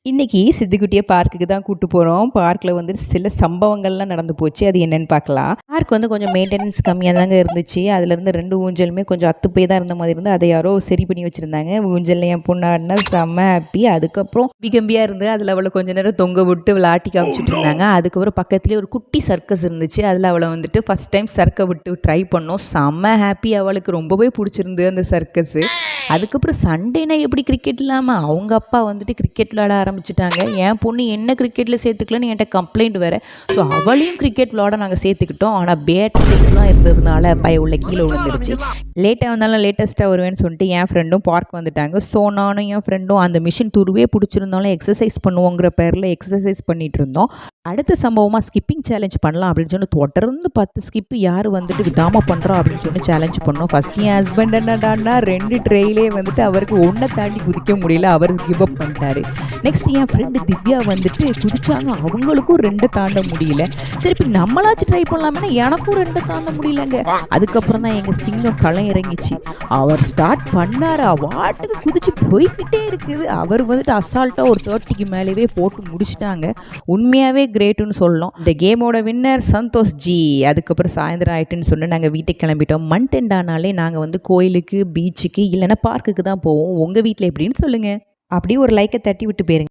இன்னைக்கு சித்துக்குட்டியை பார்க்குக்கு தான் கூட்டு போகிறோம். பார்க்கில் வந்து சில சம்பவங்கள்லாம் நடந்து போச்சு. அது என்னன்னு பார்க்கலாம். பார்க் வந்து கொஞ்சம் மெயின்டெனன்ஸ் கம்மியாக தாங்க இருந்துச்சு. அதுலேருந்து 2 ஊஞ்சலுமே கொஞ்சம் அத்து போய் தான் இருந்த மாதிரி இருந்து அதை யாரோ சரி பண்ணி வச்சுருந்தாங்க. ஊஞ்சலில் என் பொண்ணு ஆடினா செம்ம ஹாப்பி. அதுக்கப்புறம் கம்பியாக இருந்து அதில் அவளை கொஞ்ச நேரம் தொங்க விட்டு விளாட்டி காமிச்சிட்டு இருந்தாங்க. அதுக்கப்புறம் பக்கத்துலேயே ஒரு குட்டி சர்க்கஸ் இருந்துச்சு. அதில் அவளை வந்துட்டு ஃபஸ்ட் டைம் சர்க்கை விட்டு ட்ரை பண்ணோம். செம்ம ஹாப்பி. அவளுக்கு ரொம்பவே பிடிச்சிருந்து அந்த சர்க்கஸு. அதுக்கப்புறம் சண்டேனா எப்படி கிரிக்கெட் இல்லாமல் அவங்க அப்பா வந்துட்டு கிரிக்கெட் விளாட ஆரம்பிச்சிட்டாங்க. என் பொண்ணு என்ன கிரிக்கெட்டில் சேர்த்துக்கலன்னு என்கிட்ட கம்ப்ளைண்ட் வேறு. ஸோ அவளையும் கிரிக்கெட் விளாட நாங்கள் சேர்த்துக்கிட்டோம். ஆனால் பேட் சைஸ்லாம் இருந்ததுனால உள்ள கீழே விழுந்துருச்சு. லேட்டாக வந்தாலும் லேட்டஸ்ட்டாக வருவேன்னு சொல்லிட்டு என் ஃப்ரெண்டும் பார்க் வந்துட்டாங்க. ஸோ நானும் என் ஃப்ரெண்டும் அந்த மிஷின் துருவே பிடிச்சிருந்தாலும் எக்ஸசைஸ் பண்ணுவோங்கிற பேரில் எக்ஸசைஸ் பண்ணிகிட்டு இருந்தோம். அடுத்த சம்பவமாக ஸ்கிப்பிங் சேலஞ்ச் பண்ணலாம் அப்படின்னு சொல்லி தொடர்ந்து 10 ஸ்கிப்பு யார் வந்துட்டு விடாமல் பண்ணுறோம் அப்படின்னு சொல்லி சேலஞ்ச் பண்ணோம். ஃபஸ்ட்டு என் ஹஸ்பண்ட் என்னடான்னா 2 ட்ரெயிலே வந்துட்டு அவருக்கு ஒன்றை தாண்டி குதிக்க முடியல. அவர் கிவ் அப் பண்ணிட்டாரு. நெக்ஸ்ட் என் ஃப்ரெண்டு திவ்யா வந்துட்டு குதிச்சாங்க. அவங்களுக்கும் 2 தாண்ட முடியல. சரி இப்போ நம்மளாச்சும் ட்ரை பண்ணலாமேனா எனக்கும் 2 தாண்ட முடியலங்க. அதுக்கப்புறம் தான் எங்கள் சிங்கம் களம் இறங்கிச்சு. அவர் ஸ்டார்ட் பண்ணார். வாட்டுக்கு குதிச்சு போய்கிட்டே இருக்குது. அவர் வந்துட்டு அசால்ட்டாக ஒரு 30க்கு மேலேயே போட்டு முடிச்சிட்டாங்க. உண்மையாகவே கிரேட்டுன்னு சொல்லணும். இந்த கேமோட வின்னர் சந்தோஷ் ஜி. அதுக்கப்புறம் சாயந்தரம் ஆயிட்டுன்னு சொன்னால் நாங்கள் வீட்டுக்கு கிளம்பிட்டோம். மந்த் ஆனாலே நாங்கள் வந்து கோயிலுக்கு, பீச்சுக்கு இல்லைன்னா பார்க்குக்கு தான் போவோம். உங்கள் வீட்டில் எப்படின்னு சொல்லுங்கள். அப்படியே ஒரு லைக்கை தட்டி விட்டு போயிருங்க.